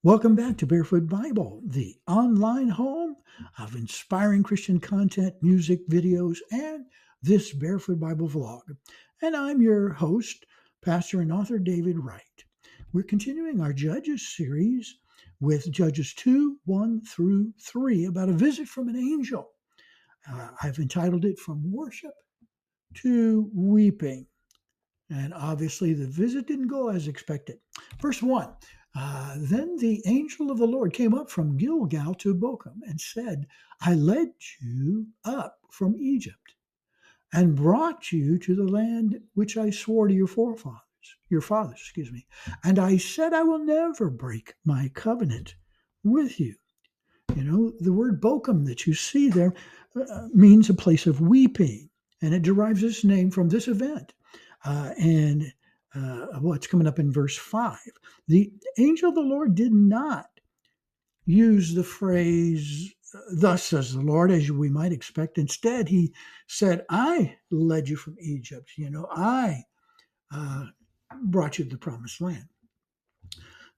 Welcome back to Barefoot Bible, the online home of inspiring Christian content, music, videos, and this Barefoot Bible vlog. And I'm your host, Pastor and author David Wright. We're continuing our Judges series with Judges 2, 1 through 3 about a visit from an angel. I've entitled it From Worship to Weeping. And obviously the visit didn't go as expected. Verse 1. Then the angel of the Lord came up from Gilgal to Bochum and said, I led you up from Egypt and brought you to the land which I swore to your fathers. And I said, I will never break my covenant with you. You know, the word Bochum that you see there means a place of weeping, and it derives its name from this event. It's coming up in verse 5. The angel of the Lord did not use the phrase, thus says the Lord, as we might expect. Instead, he said, I led you from Egypt. I brought you to the promised land.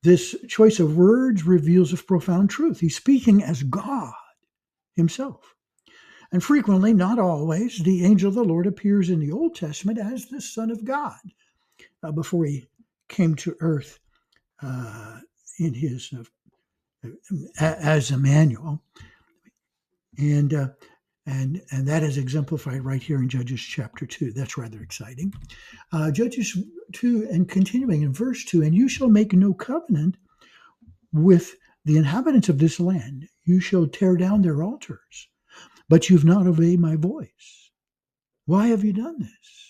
This choice of words reveals a profound truth. He's speaking as God himself. And frequently, not always, the angel of the Lord appears in the Old Testament as the Son of God before he came to earth in his as Emmanuel, and that is exemplified right here in Judges chapter 2. That's rather exciting. Judges 2, and continuing in verse 2, and you shall make no covenant with the inhabitants of this land. You shall tear down their altars, but you've not obeyed my voice. Why have you done this?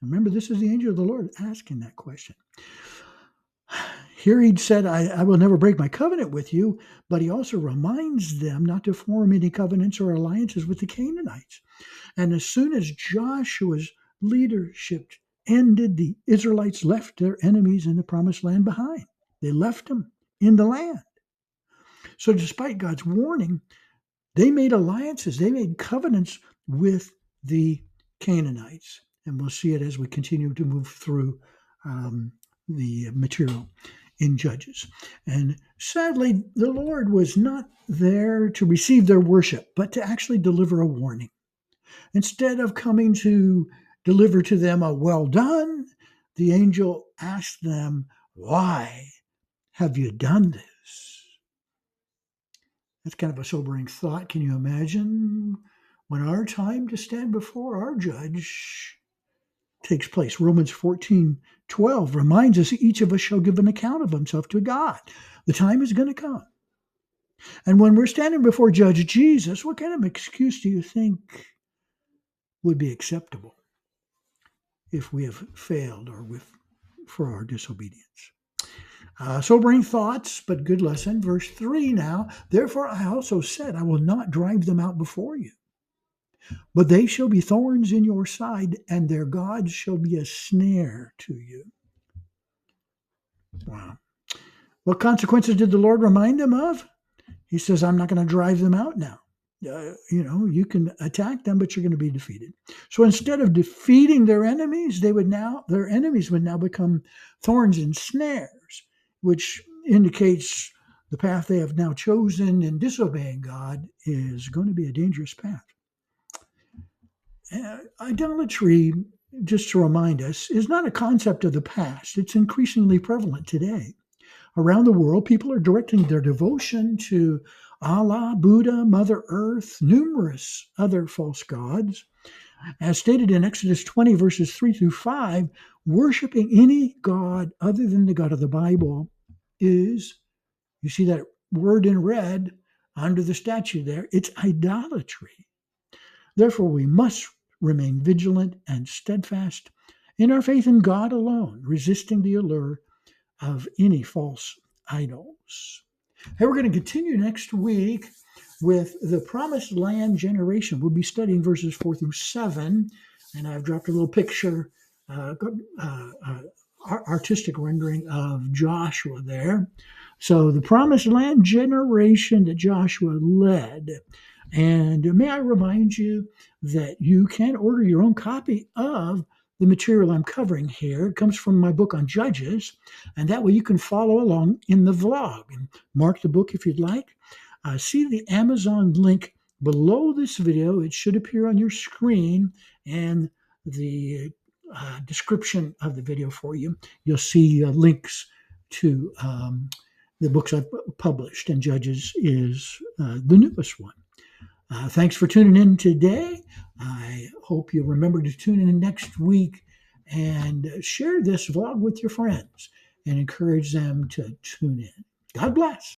Remember, this is the angel of the Lord asking that question. Here he'd said, I will never break my covenant with you, but he also reminds them not to form any covenants or alliances with the Canaanites. And as soon as Joshua's leadership ended, the Israelites left their enemies in the promised land behind. They left them in the land. So despite God's warning, they made alliances, they made covenants with the Canaanites. And we'll see it as we continue to move through the material in Judges. And sadly, the Lord was not there to receive their worship, but to actually deliver a warning. Instead of coming to deliver to them a well done, the angel asked them, why have you done this? That's kind of a sobering thought. Can you imagine when our time to stand before our judge takes place? Romans 14:12 reminds us each of us shall give an account of himself to God. The time is going to come. And when we're standing before Judge Jesus, what kind of excuse do you think would be acceptable if we have failed or for our disobedience? Sobering thoughts, but good lesson. Verse 3 now, therefore I also said, I will not drive them out before you, but they shall be thorns in your side, and their gods shall be a snare to you. Wow. What consequences did the Lord remind them of? He says, I'm not going to drive them out now. You can attack them, but you're going to be defeated. So instead of defeating their enemies, their enemies would now become thorns and snares, which indicates the path they have now chosen in disobeying God is going to be a dangerous path. Idolatry, just to remind us, is not a concept of the past. It's increasingly prevalent today. Around the world, people are directing their devotion to Allah, Buddha, Mother Earth, numerous other false gods. As stated in Exodus 20, verses 3 through 5, worshiping any god other than the God of the Bible is, you see that word in red under the statue there, it's idolatry. Therefore, we must remain vigilant and steadfast in our faith in God alone, resisting the allure of any false idols. Hey, we're going to continue next week with the Promised Land generation. We'll be studying verses 4 through 7, and I've dropped a little picture, artistic rendering of Joshua there. So the Promised Land generation that Joshua led. And may I remind you that you can order your own copy of the material I'm covering here. It comes from my book on Judges, and that way you can follow along in the vlog and mark the book if you'd like. See the Amazon link below this video. It should appear on your screen, and the description of the video for you. You'll see links to the books I've published, and Judges is the newest one. Thanks for tuning in today. I hope you remember to tune in next week and share this vlog with your friends and encourage them to tune in. God bless.